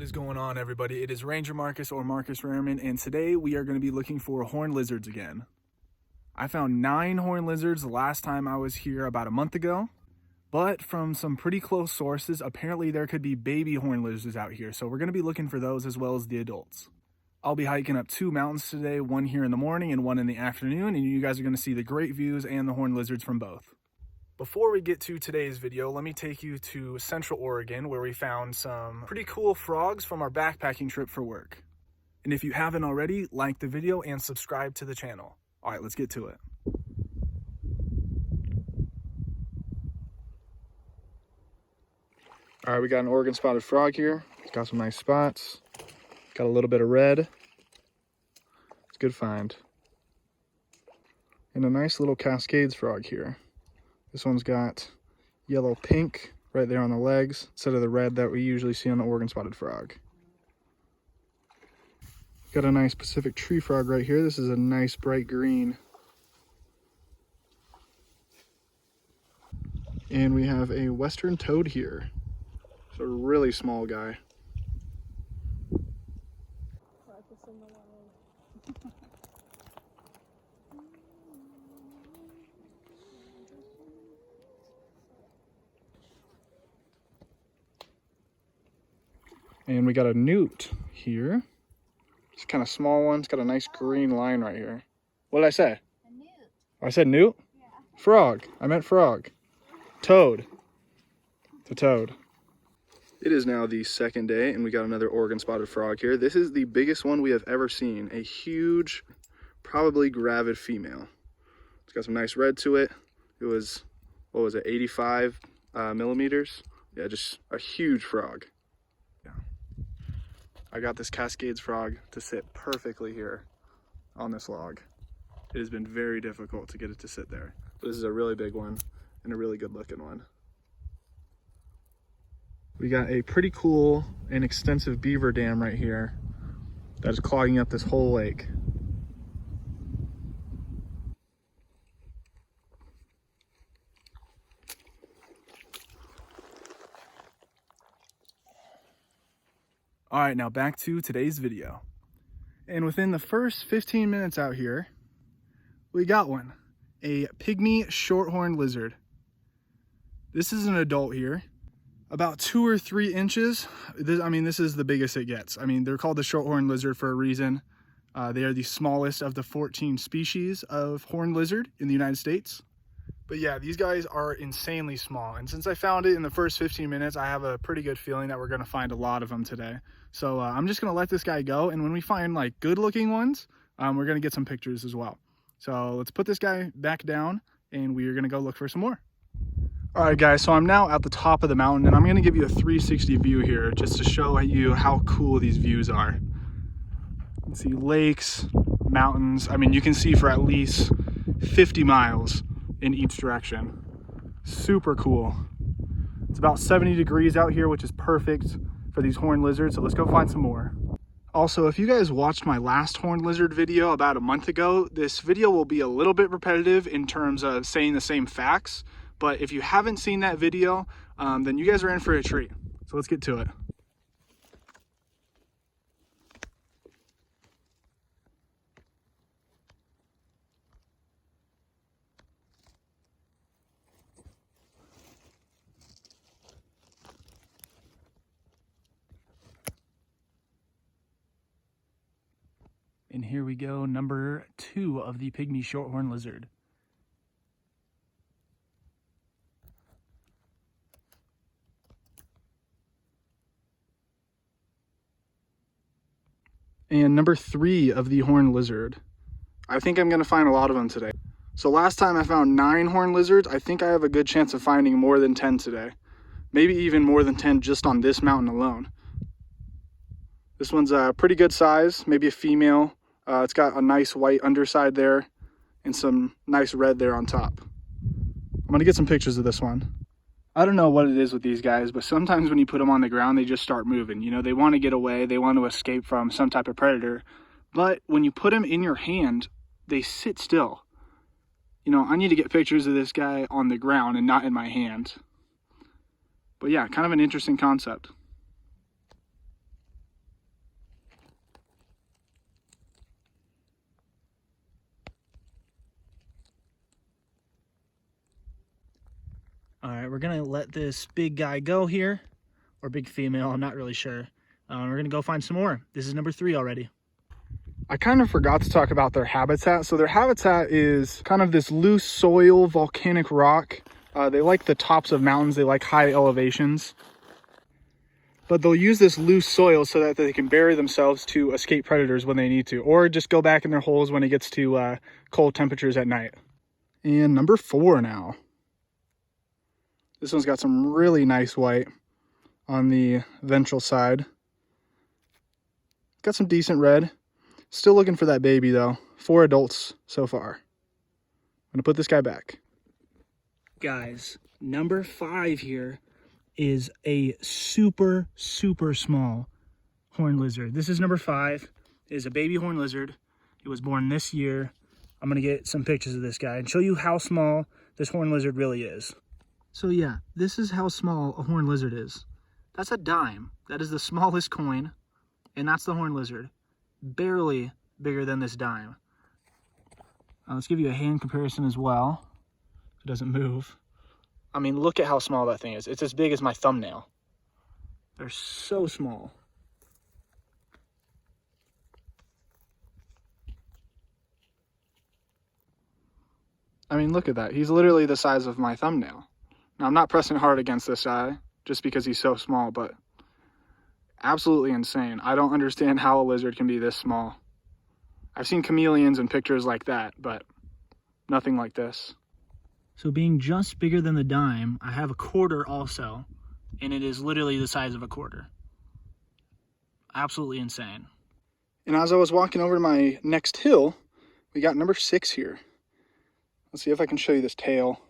What is going on, everybody? It is RangerMarcus or Marcus Rarman, and today we are going to be looking for horned lizards again. I found 9 horned lizards the last time I was here about a month ago, but from some pretty close sources, apparently there could be baby horned lizards out here, so we're going to be looking for those as well as the adults. I'll be hiking up 2 mountains today, one here in the morning and one in the afternoon, and you guys are going to see the great views and the horned lizards from both. Before we get to today's video, let me take you to Central Oregon, where we found some pretty cool frogs from our backpacking trip for work. And if you haven't already, like the video and subscribe to the channel. All right, let's get to it. All right, we got an Oregon spotted frog here. It's got some nice spots. Got a little bit of red. It's a good find. And a nice little Cascades frog here. This one's got yellow pink right there on the legs instead of the red that we usually see on the Oregon spotted frog. Got a nice Pacific tree frog right here. This is a nice bright green. And we have a western toad here. It's a really small guy. And we got a newt here. It's kind of small one. It's got a nice green line right here. What did I say? A newt. I said newt? Yeah. Frog. I meant frog. Toad. It's a toad. It is now the second day, and we got another Oregon spotted frog here. This is the biggest one we have ever seen. A huge, probably gravid female. It's got some nice red to it. It was, what was it, 85 millimeters? Yeah, just a huge frog. I got this Cascades frog to sit perfectly here on this log. It has been very difficult to get it to sit there. But this is a really big one and a really good looking one. We got a pretty cool and extensive beaver dam right here that is clogging up this whole lake. All right, now back to today's video. And within the first 15 minutes out here, we got one, a pygmy short-horned lizard. This is an adult here, about 2 or 3 inches. This is the biggest it gets. They're called the short-horned lizard for a reason. They are the smallest of the 14 species of horned lizard in the United States. But yeah, these guys are insanely small. And since I found it in the first 15 minutes, I have a pretty good feeling that we're gonna find a lot of them today. So I'm just gonna let this guy go. And when we find like good looking ones, we're gonna get some pictures as well. So let's put this guy back down and we're gonna go look for some more. All right guys, so I'm now at the top of the mountain and I'm gonna give you a 360 view here just to show you how cool these views are. You can see lakes, mountains. You can see for at least 50 miles in each direction. Super cool. It's about 70 degrees out here, which is perfect for these horned lizards. So let's go find some more. Also, if you guys watched my last horned lizard video about a month ago, this video will be a little bit repetitive in terms of saying the same facts. But if you haven't seen that video, then you guys are in for a treat. So let's get to it. And here we go, number 2 of the pygmy shorthorn lizard. And number 3 of the horned lizard. I think I'm gonna find a lot of them today. So last time I found 9 horned lizards. I think I have a good chance of finding more than 10 today. Maybe even more than 10 just on this mountain alone. This one's a pretty good size, maybe a female. It's got a nice white underside there and some nice red there on top. I'm gonna get some pictures of this one. I don't know what it is with these guys, but sometimes when you put them on the ground, they just start moving. You know, they want to get away, they want to escape from some type of predator. But when you put them in your hand, they sit still. You know, I need to get pictures of this guy on the ground and not in my hand. But yeah, kind of an interesting concept. All right, we're gonna let this big guy go here, or big female, I'm not really sure. We're gonna go find some more. This is number 3 already. I kind of forgot to talk about their habitat. So their habitat is kind of this loose soil, volcanic rock. They like the tops of mountains, they like high elevations. But they'll use this loose soil so that they can bury themselves to escape predators when they need to, or just go back in their holes when it gets to cold temperatures at night. And number 4 now. This one's got some really nice white on the ventral side. Got some decent red. Still looking for that baby though. 4 adults so far. I'm gonna put this guy back. Guys, number 5 here is a super small horned lizard. This is number 5. It is a baby horned lizard. It was born this year. I'm gonna get some pictures of this guy and show you how small this horned lizard really is. So yeah, this is how small a horned lizard is. That's a dime. That is the smallest coin, and that's the horned lizard. Barely bigger than this dime. Let's give you a hand comparison as well. It doesn't move. I mean, look at how small that thing is. It's as big as my thumbnail. They're so small. I mean, look at that. He's literally the size of my thumbnail. Now, I'm not pressing hard against this guy just because he's so small, but absolutely insane. I don't understand how a lizard can be this small. I've seen chameleons and pictures like that, but nothing like this. So being just bigger than the dime, I have a quarter also, and it is literally the size of a quarter. Absolutely insane. And as I was walking over to my next hill, we got number 6 here. Let's see if I can show you this tail.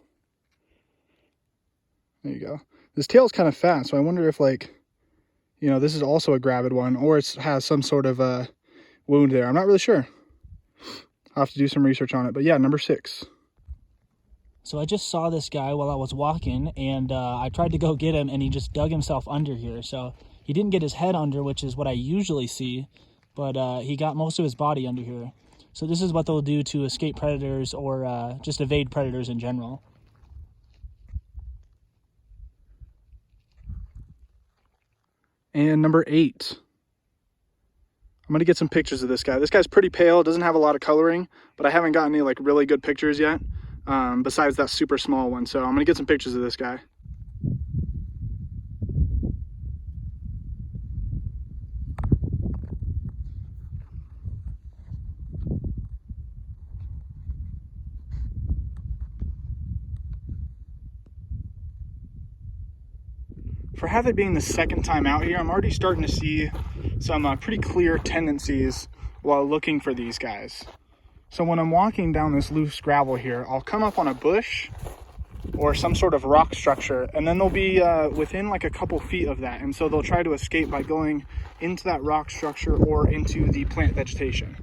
There you go. This tail is kind of fat, so I wonder if, like, you know, this is also a gravid one, or it has some sort of wound there. I'm not really sure. I'll have to do some research on it. But yeah, number 6. So I just saw this guy while I was walking, and I tried to go get him, and he just dug himself under here. So he didn't get his head under, which is what I usually see, but he got most of his body under here. So this is what they'll do to escape predators or just evade predators in general. And number 8. I'm gonna get some pictures of this guy. This guy's pretty pale, doesn't have a lot of coloring, but I haven't gotten any like really good pictures yet, besides that super small one. So I'm gonna get some pictures of this guy. For it being the second time out here, I'm already starting to see some pretty clear tendencies while looking for these guys. So when I'm walking down this loose gravel here, I'll come up on a bush or some sort of rock structure, and then they'll be within like a couple feet of that, and so they'll try to escape by going into that rock structure or into the plant vegetation.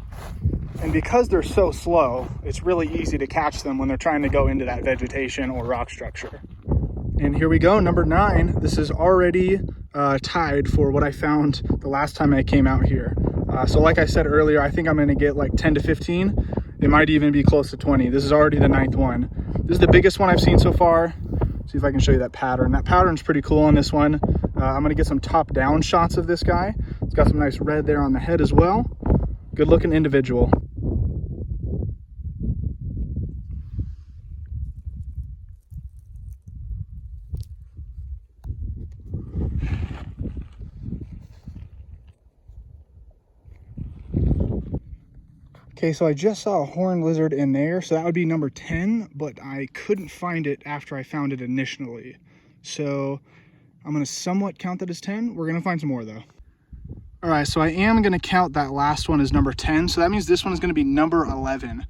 And because they're so slow, it's really easy to catch them when they're trying to go into that vegetation or rock structure. And here we go, number 9. This is already tied for what I found the last time I came out here. So like I said earlier, I think I'm gonna get like 10 to 15. It might even be close to 20. This is already the 9th one. This is the biggest one I've seen so far. See if I can show you that pattern. That pattern's pretty cool on this one. I'm gonna get some top-down shots of this guy. It's got some nice red there on the head as well. Good looking individual. Okay, so I just saw a horned lizard in there, so that would be number 10, but I couldn't find it after I found it initially. So I'm gonna somewhat count that as 10. We're gonna find some more though. All right, so I am gonna count that last one as number 10. So that means this one is gonna be number 11.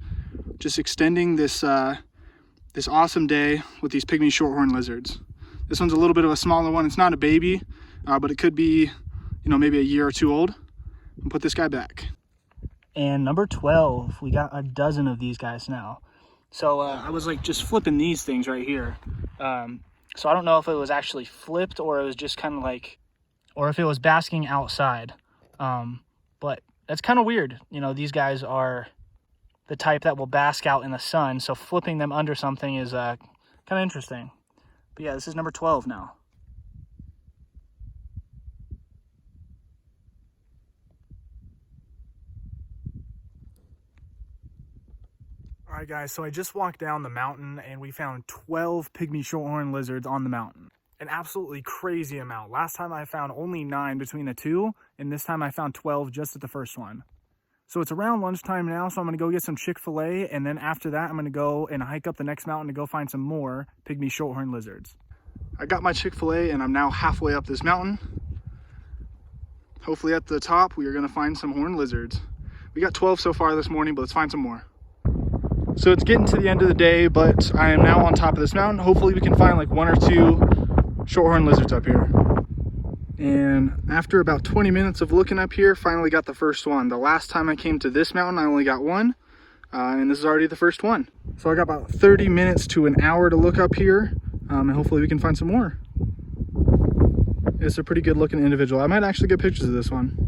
Just extending this, this awesome day with these pygmy shorthorn lizards. This one's a little bit of a smaller one. It's not a baby, but it could be, you know, maybe a year or 2 old. And put this guy back. And number 12, we got a dozen of these guys now. So I was like just flipping these things right here. So I don't know if it was actually flipped or it was just kind of like, or if it was basking outside. But that's kind of weird. You know, these guys are the type that will bask out in the sun. So flipping them under something is kind of interesting. But yeah, this is number 12 now. All right, guys, so I just walked down the mountain and we found 12 pygmy shorthorn lizards on the mountain. An absolutely crazy amount. Last time I found only 9 between the two, and this time I found 12 just at the first one. So it's around lunchtime now, so I'm gonna go get some Chick-fil-A, and then after that, I'm gonna go and hike up the next mountain to go find some more pygmy shorthorn lizards. I got my Chick-fil-A and I'm now halfway up this mountain. Hopefully at the top, we are gonna find some horned lizards. We got 12 so far this morning, but let's find some more. So it's getting to the end of the day, but I am now on top of this mountain. Hopefully we can find like 1 or 2 shorthorn lizards up here. And after about 20 minutes of looking up here, finally got the first one. The last time I came to this mountain, I only got one, and this is already the first one. So I got about 30 minutes to an hour to look up here, and hopefully we can find some more. It's a pretty good looking individual. I might actually get pictures of this one.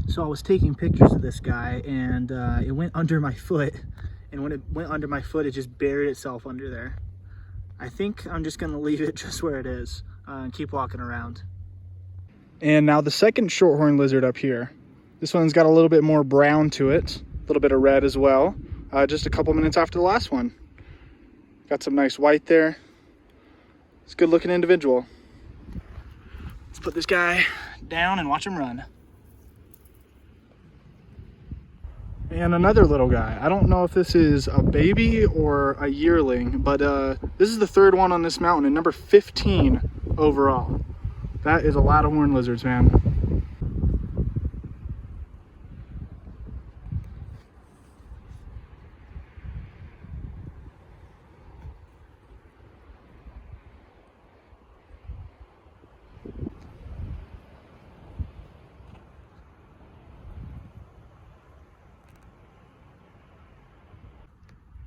So I was taking pictures of this guy, and it went under my foot, and when it went under my foot, it just buried itself under there. I think I'm just gonna leave it just where it is and keep walking around. And now the second shorthorn lizard up here. This one's got a little bit more brown to it, a little bit of red as well, just a couple minutes after the last one. Got some nice white there. It's a good looking individual. Let's put this guy down and watch him run. And another little guy. I don't know if this is a baby or a yearling, but this is the third one on this mountain and number 15 overall. That is a lot of horned lizards, man.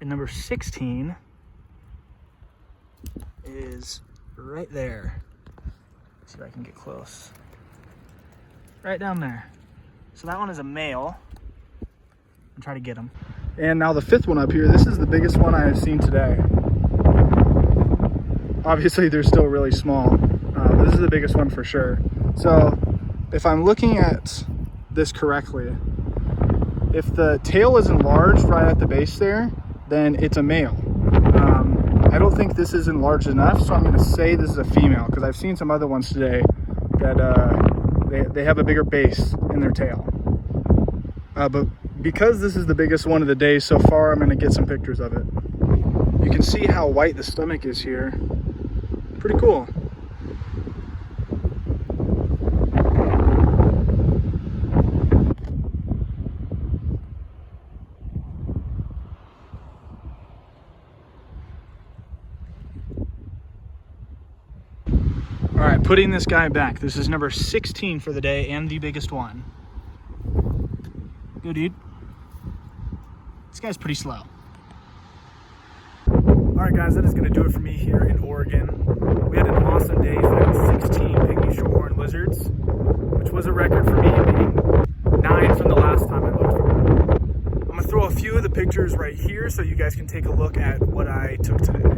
And number 16 is right there. Let's see if I can get close. Right down there. So that one is a male. I'll try to get him. And now the fifth one up here, this is the biggest one I have seen today. Obviously they're still really small, but this is the biggest one for sure. So if I'm looking at this correctly, if the tail is enlarged right at the base there, then it's a male. I don't think this is enlarged enough, so I'm going to say this is a female, because I've seen some other ones today that they have a bigger base in their tail. But because this is the biggest one of the day so far, I'm going to get some pictures of it. You can see how white the stomach is here. Pretty cool. All right, putting this guy back. This is number 16 for the day and the biggest one. Go, dude. This guy's pretty slow. All right, guys, that is going to do it for me here in Oregon. We had an awesome day, found 16 pygmy shorthorn lizards, which was a record for me, being 9 from the last time I looked for them. I'm going to throw a few of the pictures right here so you guys can take a look at what I took today.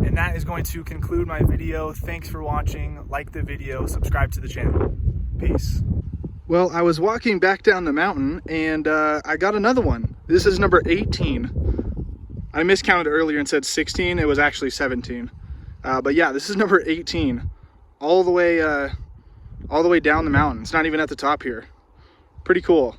And that is going to conclude my video. Thanks for watching. Like the video, subscribe to the channel. Peace. Well, I was walking back down the mountain and I got another one. This is number 18. I miscounted earlier and said 16. It was actually 17. But yeah, this is number 18. All the way down the mountain. It's not even at the top here. Pretty cool.